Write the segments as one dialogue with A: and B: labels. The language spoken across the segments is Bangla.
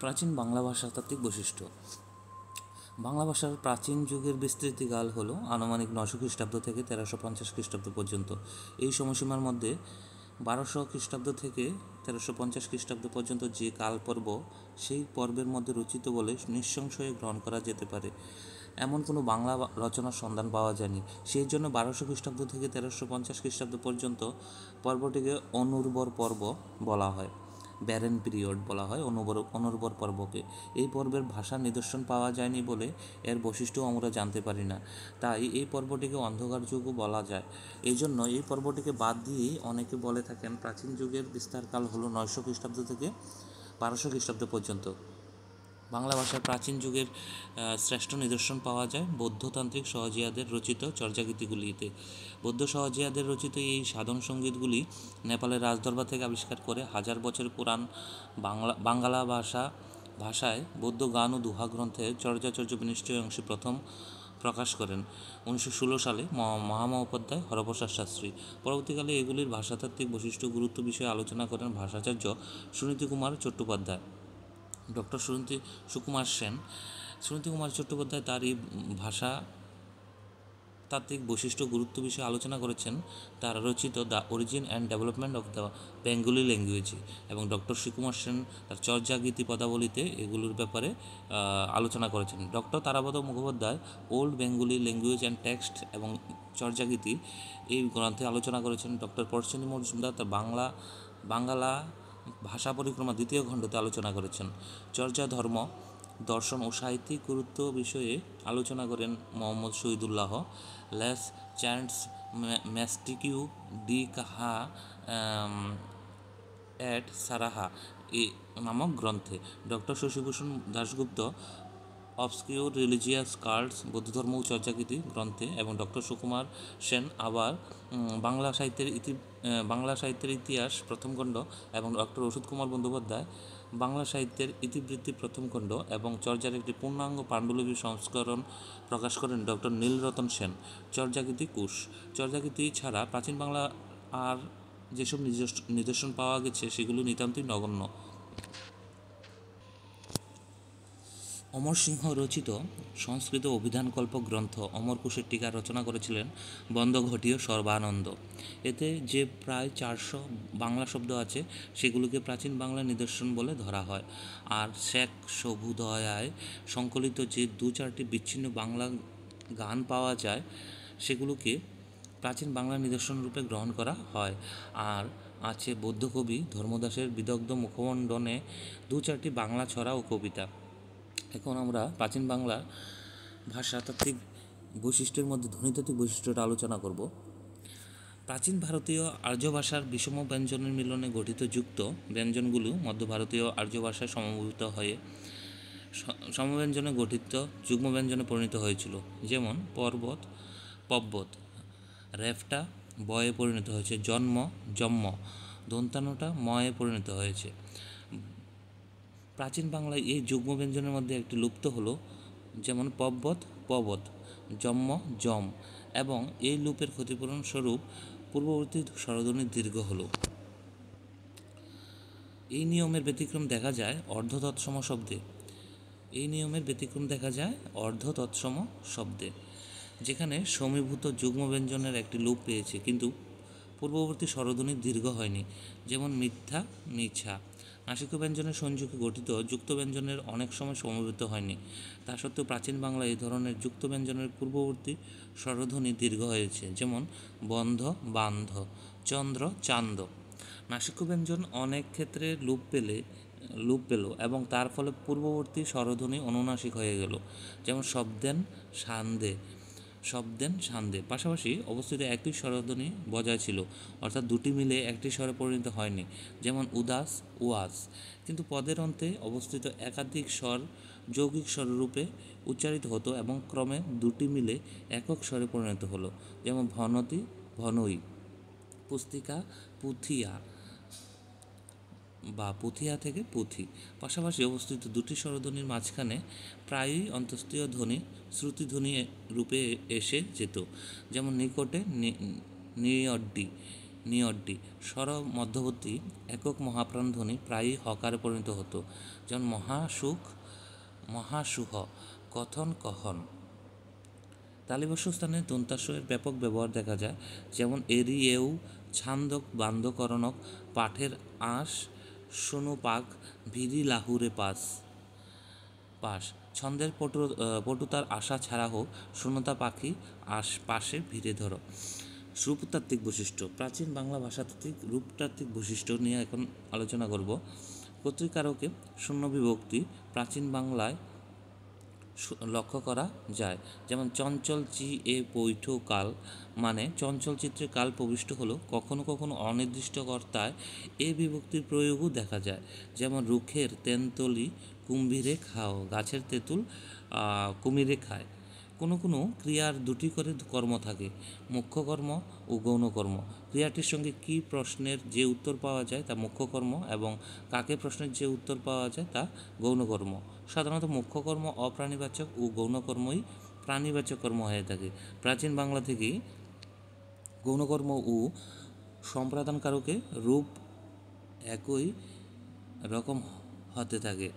A: প্রাচীন বাংলা ভাষাতাত্ত্বিক বৈশিষ্ট্য। বাংলা ভাষার প্রাচীন যুগের বিস্তৃতিকাল হল আনুমানিক 900 খ্রিস্টাব্দ থেকে 1350 খ্রিস্টাব্দ পর্যন্ত। এই সময়সীমার মধ্যে 1200 খ্রিস্টাব্দ থেকে 1350 খ্রিস্টাব্দ পর্যন্ত যে কালপর্ব, সেই পর্বের মধ্যে রচিত বলে নিঃসংশয়ে গ্রহণ করা যেতে পারে। এমন কোনো বাংলা রচনার সন্ধান পাওয়া যায়নি। সেই জন্য 1200 খ্রিস্টাব্দ থেকে 1350 খ্রিস্টাব্দ পর্যন্ত পর্বটিকে অনুর্বর পর্ব বলা হয়। ব্যারেন পিরিয়ড বলা হয় অনুর্বর পর্বকে। এই পর্বের ভাষার নিদর্শন পাওয়া যায়নি বলে এর বৈশিষ্ট্যও আমরা জানতে পারি না। তাই এই পর্বটিকে অন্ধকার যুগও বলা যায়। এই জন্য এই পর্বটিকে বাদ দিয়েই অনেকে বলে থাকেন প্রাচীন যুগের বিস্তারকাল হলো 900 খ্রিস্টাব্দ থেকে 1200 খ্রিস্টাব্দ পর্যন্ত। বাংলা ভাষার প্রাচীন যুগের শ্রেষ্ঠ নিদর্শন পাওয়া যায় বৌদ্ধতান্ত্রিক সহজিয়াদের রচিত চর্যাগীতিগুলিতে। বৌদ্ধ সহজিয়াদের রচিত এই সাধন সঙ্গীতগুলি নেপালের রাজদরবার থেকে আবিষ্কার করে হাজার বছর পুরাণ বাংলা ভাষায় বৌদ্ধ গান ও দোহা গ্রন্থের চর্যাচর্য বিনিষ্টের অংশে প্রথম প্রকাশ করেন 1916 সালে মহামহোপাধ্যায় হরপ্রসাদ শাস্ত্রী। পরবর্তীকালে এগুলির ভাষাতাত্ত্বিক বৈশিষ্ট্য গুরুত্ব বিষয়ে আলোচনা করেন ভাষাচার্য সুনীতি কুমার চট্টোপাধ্যায়। ডক্টর সুনীতি কুমার চট্টোপাধ্যায় তার এই ভাষাতাত্ত্বিক বৈশিষ্ট্য গুরুত্ব বিষয়ে আলোচনা করেছেন তার রচিত the origin and development of the Bengali language, এবং ডক্টর সুকুমার সেন তার চর্যাগীতি পদাবলিতে এগুলোর ব্যাপারে আলোচনা করেছেন। Doctor Tarapada Mukhopadhyay old Bengali language and text এবং চর্যাগীতি এই গ্রন্থে আলোচনা করেছেন। ডক্টর পরশচন্দ্র মজুমদার তার বাংলা ভাষা পরিক্রমা দ্বিতীয় খণ্ডতে আলোচনা করেছেন। চর্যা ধর্ম, দর্শন ও সাহিত্যিক গুরুত্ব বিষয়ে আলোচনা করেন মোহাম্মদ শহীদুল্লাহ লেস চ্যান্টস ম্যাস্টিকিউ ডি কাহা এট সারাহা এ নামক গ্রন্থে। Doctor Shashibhushan Dasgupta obscure religious cults বৌদ্ধধর্ম ও চর্যাগীতি গ্রন্থে, এবং ডক্টর সুকুমার সেন আবার বাংলা সাহিত্যের ইতিহাস প্রথম খণ্ড, এবং ডক্টর অসিত কুমার বন্দ্যোপাধ্যায় বাংলা সাহিত্যের ইতিবৃত্তি প্রথম খণ্ড এবং চর্যার একটি পূর্ণাঙ্গ পাণ্ডুলিপি সংস্করণ প্রকাশ করেন ডক্টর নীলরতন সেন। চর্যাগীতি কোষ। চর্যাগীতি ছাড়া প্রাচীন বাংলা আর যেসব নিদর্শন পাওয়া গেছে সেগুলো নিতান্তই নগণ্য। অমর সিংহ রচিত সংস্কৃত অভিধানকল্প গ্রন্থ অমরকোষের টিকা রচনা করেছিলেন বন্দঘটীয় সর্বানন্দ। এতে যে প্রায় 400 বাংলা শব্দ আছে সেগুলোকে প্রাচীন বাংলা নিদর্শন বলে ধরা হয়। আর শেখ সভুদয়ায় সংকলিত যে 2-4টি বিচ্ছিন্ন বাংলা গান পাওয়া যায় সেগুলোকে প্রাচীন বাংলা নিদর্শন রূপে গ্রহণ করা হয়। আর আছে বৌদ্ধ কবি ধর্মদাসের বিদগ্ধ মুখমণ্ডনে 2-4টি বাংলা ছড়া ও কবিতা। এখন আমরা প্রাচীন বাংলা ভাষাতাত্ত্বিক বৈশিষ্ট্যের মধ্যে ধ্বনিতাত্ত্বিক বৈশিষ্ট্যটা আলোচনা করব। প্রাচীন ভারতীয় আর্য ভাষার বিষম ব্যঞ্জনের মিলনে গঠিত যুক্ত ব্যঞ্জনগুলো মধ্য ভারতীয় আর্য ভাষায় সমবেত হয়ে সমব্যঞ্জনে গঠিত যুগ্ম ব্যঞ্জনে পরিণত হয়েছিল। যেমন পব্বত, রেফটা বয়ে পরিণত হয়েছে, জন্ম, দন্তানুটা ময়ে পরিণত হয়েছে। প্রাচীন বাংলায় এই যুগ্ম ব্যঞ্জনের মধ্যে একটি লুপ্ত হলো, যেমন পবত, জম, এবং এই লুপের ক্ষতিপূরণ স্বরূপ পূর্ববর্তী স্বরধ্বনি দীর্ঘ হলো। এই নিয়মের ব্যতিক্রম দেখা যায় অর্ধ তৎসম শব্দে, যেখানে সমীভূত যুগ্ম ব্যঞ্জনের একটি লুপ পেয়েছে কিন্তু পূর্ববর্তী স্বরধ্বনি দীর্ঘ হয়নি। যেমন মিথ্যা, মিছা। নাসিক ব্যঞ্জনের সংযোগে গঠিত যুক্ত ব্যঞ্জনের অনেক সময় সমবেত হয়নি। তা সত্ত্বেও প্রাচীন বাংলায় এই ধরনের যুক্ত ব্যঞ্জনের পূর্ববর্তী স্বরধ্বনি দীর্ঘ হয়েছে, যেমন বন্ধ, বান্ধ, চন্দ্র, চান্দ। নাসিক ব্যঞ্জন অনেক ক্ষেত্রে লুপ পেল এবং তার ফলে পূর্ববর্তী স্বরধ্বনি অনুনাসিক হয়ে গেল, যেমন শব্দেন, সান্দে। পাশাপাশি অবস্থিত একই স্বরধ্বনি বজায় ছিল, অর্থাৎ দুটি মিলে একটি স্বরে পরিণত হয়নি, যেমন উদাস, উয়াস। কিন্তু পদের অন্তে অবস্থিত একাধিক স্বর যৌগিক স্বররূপে উচ্চারিত হতো এবং ক্রমে দুটি মিলে একক স্বরে পরিণত হলো, যেমন ভনতি, ভনই, পুস্তিকা, পুথিয়া বা পুথিয়া থেকে পুঁথি। পাশাপাশি অবস্থিত দুটি স্বরধ্বনির মাঝখানে প্রায়ই অন্তস্তীয় ধ্বনি শ্রুতিধ্বনি রূপে এসে যেত, যেমন নিকটে, নিয়ড্ডি, নিয়ড্ডি স্বর মধ্যবর্তী একক মহাপ্রাণ ধ্বনি প্রায়ই হকারে পরিণত হতো, যেমন মহাসুখ, মহাসুহ, কথন, কহন। তালিবস্য স্থানে দন্তাস্বয়ের ব্যাপক ব্যবহার দেখা যায়, যেমন এরি, এউ, ছান্দক, বান্দকরণক, পাঠের আঁশ, শুনুপাক, ভিরি, লাহুরে, পাস। ছন্দের পটুতার আশা ছাড়া হোক, শূন্যতা পাখি, পাশে ভিড়ে ধরো। রূপতাত্ত্বিক বৈশিষ্ট্য। প্রাচীন বাংলা ভাষাতাত্ত্বিক রূপতাত্ত্বিক বৈশিষ্ট্য নিয়ে এখন আলোচনা করব। কর্তৃকারকে শূন্য বিভক্তি প্রাচীন বাংলায় লক্ষ্য করা যায়, যেমন চঞ্চল চি এ পৈঠ কাল, মানে চঞ্চল চিত্রে কাল প্রবিষ্ট হলো। কখনো কখনো অনির্দিষ্ট কর্তায় এ বিভক্তির প্রয়োগও দেখা যায়, যেমন রুখের তেন্তলি কুম্ভীরে খাও, গাছের তেঁতুল কুমিরে খায়। কোনো কোনো ক্রিয়ার দুটি করে কর্ম থাকে, মুখ্য কর্ম ও গৌণ কর্ম। ক্রিয়াটির সঙ্গে কী প্রশ্নের যে উত্তর পাওয়া যায় তা মুখ্য কর্ম, এবং কাকে প্রশ্নের যে উত্তর পাওয়া যায় তা গৌণ কর্ম। সাধারণত মুখ্য কর্ম অপ্রাণীবাচক ও গৌণ কর্মই প্রাণীবাচক কর্ম হয়ে থাকে। প্রাচীন বাংলা থেকেই গৌণকর্ম ও সম্প্রদানকারকে রূপ একই রকম হতে থাকে।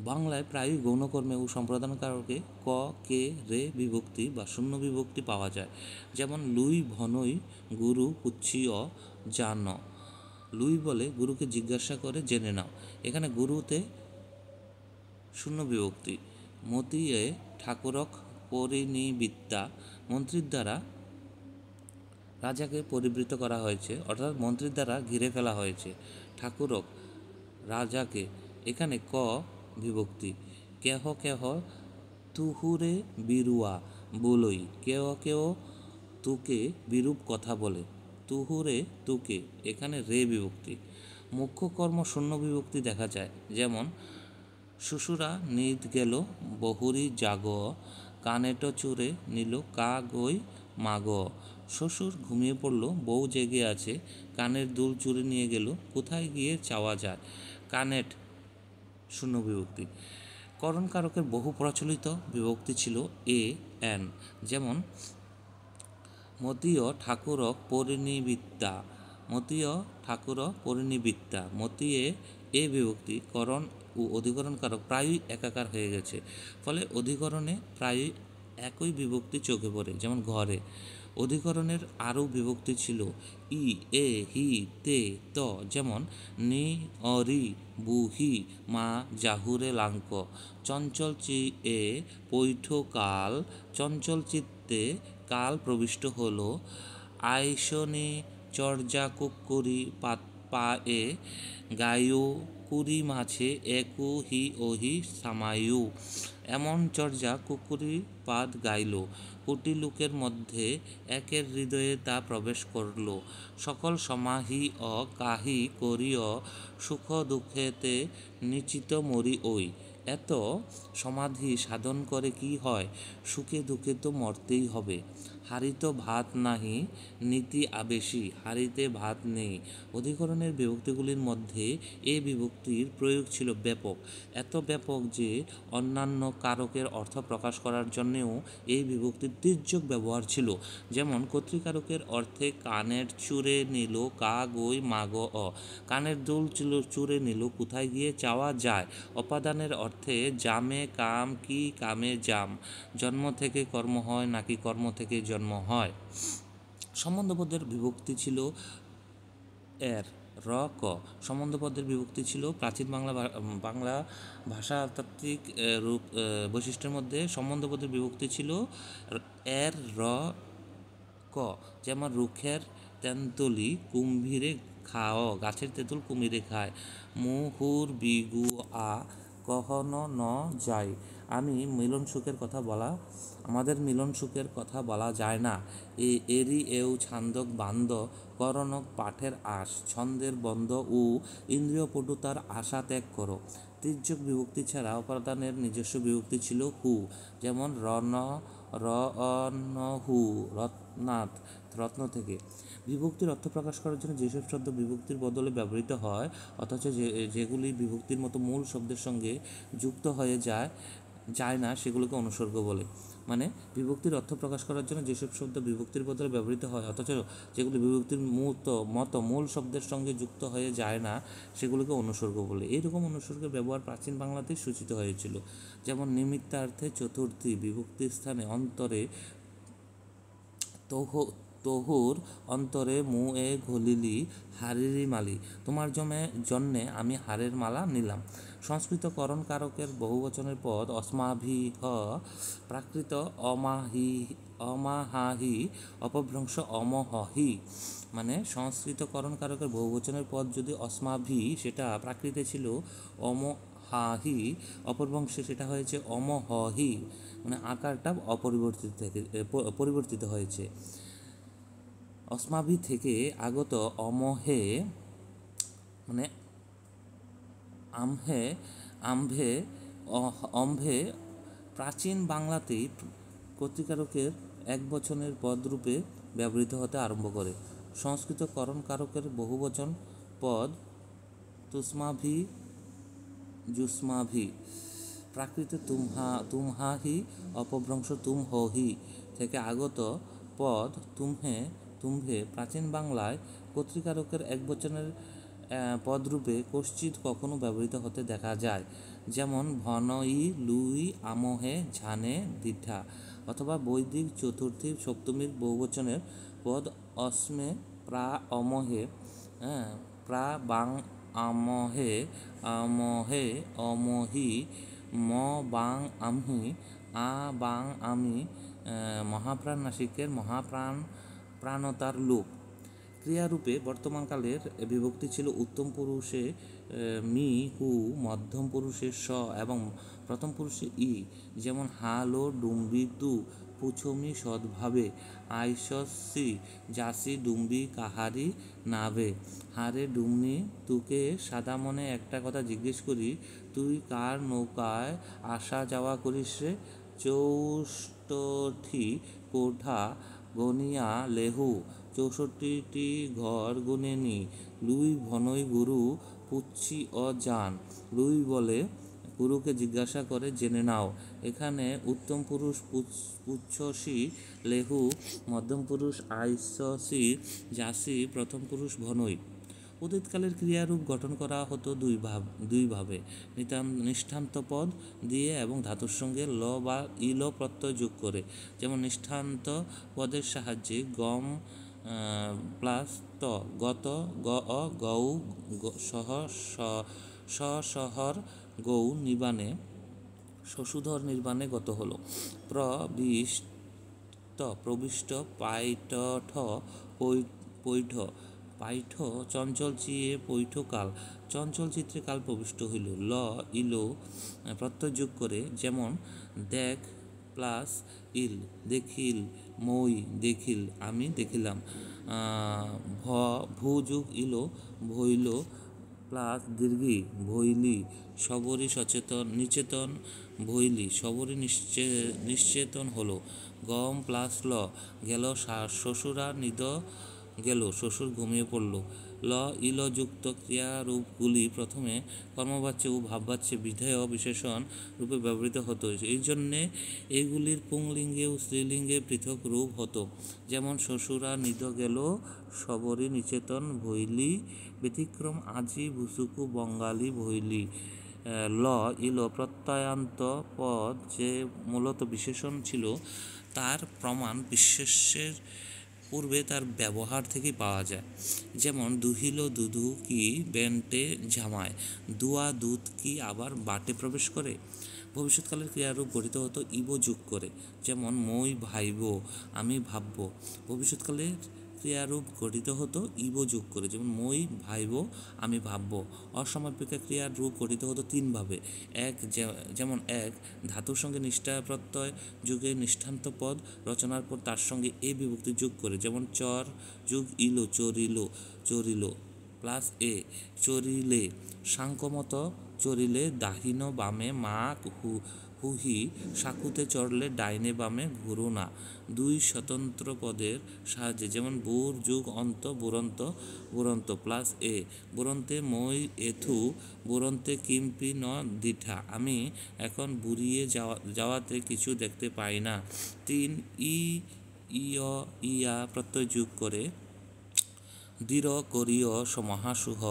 A: বাংলায় প্রায়ই গৌণকর্মে ও সম্প্রদানকারকে ক, কে, রে বিভক্তি বা শূন্য বিভক্তি পাওয়া যায়, যেমন লুই ভনই গুরু পুচ্ছিয় জান। লুই বলে গুরুকে জিজ্ঞাসা করে জেনে নাও, এখানে গুরুতে শূন্য বিভক্তি। মতিয়ে ঠাকুরক পরিনিবিত্তা, মন্ত্রীর দ্বারা রাজাকে পরিবৃত করা হয়েছে, অর্থাৎ মন্ত্রীর দ্বারা ঘিরে ফেলা হয়েছে। ঠাকুরক রাজাকে, এখানে ক বিভক্তি। কেহ কেহ তুহুরে বিরুয়া বলই, কেহ কেহ তুকে বিরূপ কথা বলে, তুহুরে তুকে, এখানে রে বিভক্তি। মুখ্য কর্ম শূন্য বিভক্তি দেখা যায়, যেমন শ্বশুরা নিদ গেল বহুরি জাগ, কানেট চুরে নিল কা গই মাগ। শ্বশুর ঘুমিয়ে পড়ল, বউ জেগে আছে, কানের দুল চুরে নিয়ে গেল, কোথায় গিয়ে চাওয়া যায়। কানেট শূন্য বিভক্তি। করণকারকের বহু প্রচলিত বিভক্তি ছিল এ, এন, যেমন মতীয় ঠাকুরক পরিনিবিত্তা, মতীয় ঠাকুর পরিনিবিত্তা। মতিয়ে এ বিভক্তি করণ ও অধিকরণকারক প্রায়ই একাকার হয়ে গেছে, ফলে অধিকরণে প্রায়ই একই বিভক্তি চোখে পড়ে, যেমন ঘরে। অধিকরণের আরও বিভক্তি ছিল ই, এ, হি, তে, ত, যেমন নি, অরি, বুহি, মা, জাহুরে লাঙ্ক। চঞ্চল চি এ পৈঠ কাল, চঞ্চল চিত্তে কাল প্রবিষ্ট হল। আইসনি চর্যা কুক্কুরি পা এ গায়ু, কুড়ি মাছে একু হি ওহি সামায়ু। এমন চর্যা কুকুরি পাদ গাইল, কোটি লোকের মধ্যে একের হৃদয়ে তা প্রবেশ করল। সকল সমাহি অ কাহি করিয়, সুখ দুঃখেতে নিচিত মরি ওই। এত সমাধি সাধন করে কি হয়, সুখে দুঃখে তো মরতেই হবে। হারিত ভাত নাহি নীতি আবেশী, হারিতে ভাত নেই। অধিকরণের বিভক্তিগুলির মধ্যে এ বিভক্তির প্রয়োগ ছিল ব্যাপক, এত ব্যাপক যে অন্যান্য কারকের অর্থ প্রকাশ করার জন্যেও এই বিভক্তির তির্যক ব্যবহার ছিল, যেমন কর্তৃকারকের অর্থে কানের চুরে নিল কা গই মাগ অ, কানের দুল চুরে নিল কোথায় গিয়ে চাওয়া যায়। অপাদানের অর্থে জামে কাম কি কামে জাম, জন্ম থেকে কর্ম হয় নাকি কর্ম থেকে জন্ম হয়। সম্বন্ধপদের বিভক্তি ছিল এর, র, ক। সম্বন্ধপদের বিভক্তি ছিল প্রাচীন বাংলা ভাষাতাত্ত্বিক রূপ বৈশিষ্ট্যের মধ্যে সম্বন্ধপদের বিভক্তি ছিল এর, র, ক, যেমন রুখের তেন্তলি কুম্ভীরে খাও, গাছের তেঁতুল কুমিরে খায়। মুহুর বিগু আ কহনো ন যায়, আমাদের মিলন সুখের কথা বলা যায় না। এরি এও ছান্দক বান্দ করণক পাঠের আশ, ছন্দের বন্ধ ও ইন্দ্রিয় পটুতার আশা ত্যাগ করো। তির্যক বিভক্তি ছাড়া অপাদানের নিজস্ব বিভক্তি ছিল হু, যেমন হু, রত্নাথ, রত্ন থেকে। বিভক্তির অর্থ প্রকাশ করার জন্য যেসব শব্দ বিভক্তির বদলে ব্যবহৃত হয়, অথচ যেগুলি বিভক্তির মতো মূল শব্দের সঙ্গে যুক্ত হয়ে যায় না, সেগুলোকে অনুসর্গ বলে। মানে বিভক্তির অর্থ প্রকাশ করার জন্য যেসব শব্দ বিভক্তির বদলে ব্যবহৃত হয় অথচ যেগুলি বিভক্তির মূল শব্দের সঙ্গে যুক্ত হয়ে যায় না সেগুলোকে অনুসর্গ বলে। এইরকম অনুসর্গের ব্যবহার প্রাচীন বাংলাতেই সূচিত হয়েছিল। যেমন নিমিত্তার্থে চতুর্থী বিভক্তির স্থানে অন্তরে তহুর অন্তরে মুয়ে ঘলিলি হারিরি মালি, তোমার জন্যে আমি হারের মালা নিলাম। সংস্কৃত করণ কারকের বহুবচনের পদ অস্মাভিহ প্রাকৃত অমাহাহি অপভ্রংশ অমহি। মানে সংস্কৃত করণ কারকের বহুবচনের পদ যদি অস্মাভি সেটা প্রাকৃতে ছিল অমহাহি, অপভ্রংশে সেটা হয়েছে অমহহি, মানে আকারটা পরিবর্তিত হয়েছে। অস্মাভি থেকে আগত অমহে মানে অম্ভে প্রাচীন বাংলাতেই কর্তৃকারকের একবচনের পদরূপে ব্যবহৃত হতে আরম্ভ করে। সংস্কৃত করণ কারকের বহুবচন পদ তুস্মাভি জুস্মাভি প্রাকৃত তুমহাহি অপভ্রংশ তুমহি থেকে আগত পদ তুমভে প্রাচীন বাংলায় কর্তৃকারকের একবচনের পদরূপে কশ্চিৎ কখনো ব্যবহৃত হতে দেখা যায়। যেমন ভনই লুই আমহে ঝানে দীর্ঘা, অথবা বৈদিক চতুর্থী সপ্তমীর বহুবচনের পদ অস্মে প্রা অমহে প্রা বাং আমহে আমহে অমহি ম বাং আমহি আ বাং আমি মহাপ্রাণ নাসিকের প্রাণতার লোক। ক্রিয়ারূপে বর্তমানকালের বিভক্তি ছিল উত্তম পুরুষে মি হু, মধ্যম পুরুষে স এবং প্রথম পুরুষে ই। যেমন হালো ডুম্বি তু পুছমি সদ্ভাবে আইসি যাসি ডুম্বি কাহারি নাবে। হারে ডুমনি, তুকে সাদা মনে একটা কথা জিজ্ঞেস করি, তুই কার নৌকায় আসা যাওয়া করিস রে? 64টি কোঠা গনিয়া লেহু, 64টি ঘর গুনে নি। লুই ভনই গুরু পুচ্ছি অজান, লুই বলে গুরুকে জিজ্ঞাসা করে জেনে নাও। এখানে উত্তম পুরুষ পুচ্ছসি লেহু, মধ্যম পুরুষ আইসসি যাসি, প্রথম পুরুষ ভনই। অতীতকালের ক্রিয়ারূপ গঠন করা হতো দুইভাবে, নিষ্ঠান্ত পদ দিয়ে এবং ধাতুর সঙ্গে ল বা ইল প্রত্যয় যোগ করে। যেমন নিষ্ঠান্ত পদের সাহায্যে গম প্লাস ত, গত গৌ সহর গৌ নিবানে শশুধর নির্বাণে গত হলো। প্রবিষ্ট পাইঠ পৈঠ পাইঠ চঞ্চল চিয়ে পৈঠকাল, চঞ্চল চিত্রে কাল প্রবিষ্ট হইল। ল ইলো প্রত্যয় যোগ করে। যেমন দেখ প্লাস ইল দেখিল, মই দেখিল আমি দেখিলাম। ভু যোগ ইলো ভইল প্লাস দীর্ঘি ভৈলি, সবরই সচেতন নিচেতন ভৈলি, সবরই নিশ্চেতন হলো। গম প্লাস ল গেল শ্বশুরা নিদ গেল, শ্বশুর ঘুমিয়ে পড়ল। ল ইল যুক্ত ক্রিয়ারূপগুলি প্রথমে কর্মবাচ্যে ও ভাববাচ্যে বিধেয় বিশেষণ রূপে ব্যবহৃত হতো। এই জন্যে এগুলির পুংলিঙ্গে ও স্ত্রীলিঙ্গে পৃথক রূপ হতো। যেমন শ্বশুরা নিদ গেল, সবরই নিচেতন ভৈলি, ব্যতিক্রম আজি ভুসুকু বঙ্গালী ভৈলি। ল ইল প্রত্যয়ান্ত পদ যে মূলত বিশেষণ ছিল তার প্রমাণ বিশেষ্যের পূর্বে তার ব্যবহার থেকেই পাওয়া যায়। যেমন দুহিল দুধু কি বেন্টে ঝামায়, দুয়া দুধ কি আবার বাটে প্রবেশ করে। ভবিষ্যৎকালের ক্রিয়ারূপ গঠিত হতো ইব যোগ করে। যেমন মই ভাইব আমি ভাবব। ভবিষ্যৎকালের ক্রিয়ারূপ গঠিত হতো ইব যোগ করে। যেমন মই ভাইব আমি ভাবব। অসমাপিকা ক্রিয়ার রূপ গঠিত হতো তিনভাবে। যেমন এক, ধাতুর সঙ্গে নিষ্ঠা প্রত্যয় যুগে নিষ্ঠান্ত পদ রচনার পর তার সঙ্গে এ বিভক্তি যোগ করে। যেমন চর যোগ ইলো চরিল প্লাস এ চরিলে। সাংকমত চরিলে দাহিন বামে মা হুহি, সাকুতে চড়লে ডাইনে বামে ঘুরো না। দুই স্বতন্ত্র পদের সাহায্যে, যেমন বুর যুগ অন্ত বুরন্ত, বুরন্ত প্লাস এ, বুরন্তে মই এথু, বুরন্তে কিম্পি ন দিঠা। আমি এখন বুড়িয়ে যাওয়াতে কিছু দেখতে পাই না। তিন, ইয় ইয়া প্রত্যয় যোগ করে দৃঢ় করিয় মহাসুহ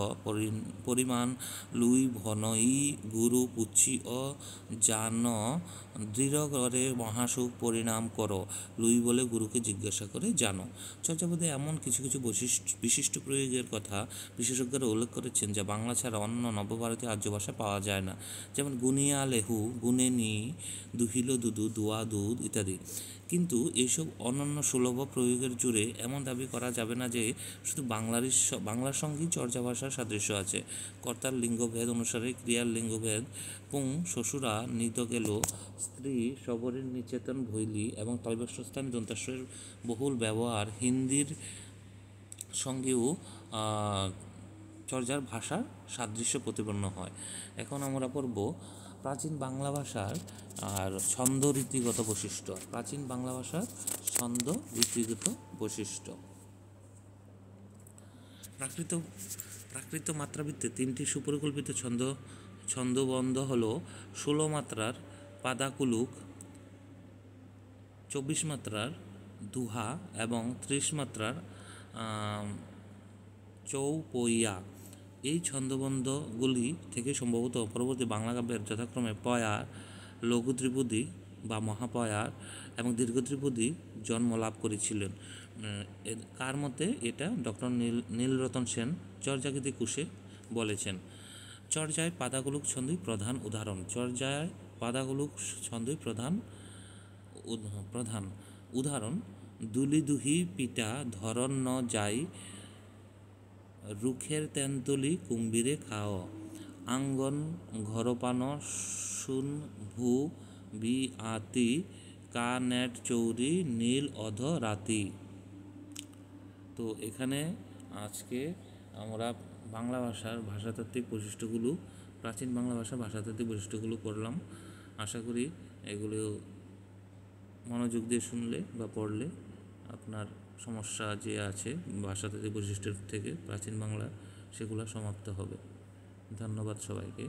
A: পরিমাণ লুই ভনই গুরু পুচ্ছি ও জান দৃঢ় করে মহাসুখ পরিণাম করো। লুই বলে গুরুকে জিজ্ঞাসা করে জানো। চর্যাপদে এমন কিছু কিছু বিশিষ্ট প্রয়োগের কথা বিশেষজ্ঞরা উল্লেখ করেছেন যা বাংলা ছাড়া অন্য নবভারতীয় আর্য ভাষায় পাওয়া যায় না, যেমন গুনিয়া লেহু, গুনে নি, দুহিল দুদু, দুয়া দুধ ইত্যাদি। কিন্তু এইসব অনন্য সুলভ প্রয়োগের জুড়ে এমন দাবি করা যাবে না যে শুধু বাংলার সঙ্গেই চর্যা ভাষার সাদৃশ্য আছে। কর্তার লিঙ্গভেদ অনুসারে ক্রিয়ার লিঙ্গভেদ পুং শ্বশুরা নিত গেল, স্ত্রী শবরীর নিচেতন ভৈলি এবং তৈবস্বস্থানে দন্তাস্বরের বহুল ব্যবহার হিন্দির সঙ্গেও চর্যার ভাষার সাদৃশ্য প্রতিপন্ন হয়। এখন আমরা পড়ব প্রাচীন বাংলা ভাষার আর ছন্দ রীতিগত বৈশিষ্ট্য। প্রাচীন বাংলা ভাষার ছন্দ রীতিগত বৈশিষ্ট্য। প্রাকৃত মাত্রাবৃত্তে তিনটি সুপরিকল্পিত ছন্দবন্ধ হল 16 মাত্রার পাদাকুলুক, 24 মাত্রার দুহা এবং 30 মাত্রার চৌপইয়া। এই ছন্দবন্ধগুলি থেকে সম্ভবত পরবর্তী বাংলা কাব্যের যথাক্রমে পয়ার, লঘু ত্রিপদী বা মহাপয়ার এবং দীর্ঘ ত্রিপদী জন্ম লাভ করেছিলেন। কার মতে? এটা ডক্টর নীলরতন সেন চর্যাকৃতি কোষে বলেছেন। চর্যায় পাদাকুলুক ছন্দই প্রধান উদাহরণ। চর্যায় পাদাকুলুক ছন্দই প্রধান উদাহরণ। দুলি দুহি পিটা ধরন ন যাই, রুখের তেন্তলি কুম্ভীরে খাও, আঙ্গন ঘরপান শুন ভূ বি আতি, কা নেট চৌরি নীল অধ রাতি। তো এখানে আজকে আমরা বাংলা ভাষার ভাষাতাত্ত্বিক বৈশিষ্ট্যগুলো, প্রাচীন বাংলা ভাষার ভাষাতাত্ত্বিক বৈশিষ্ট্যগুলো পড়লাম। আশা করি এগুলো মনোযোগ দিয়ে শুনলে বা পড়লে আপনার সমস্যা যে আছে ভাষাতাত্ত্বিক বৈশিষ্ট্যের থেকে প্রাচীন বাংলা, সেগুলো সমাপ্ত হবে। ধন্যবাদ সবাইকে।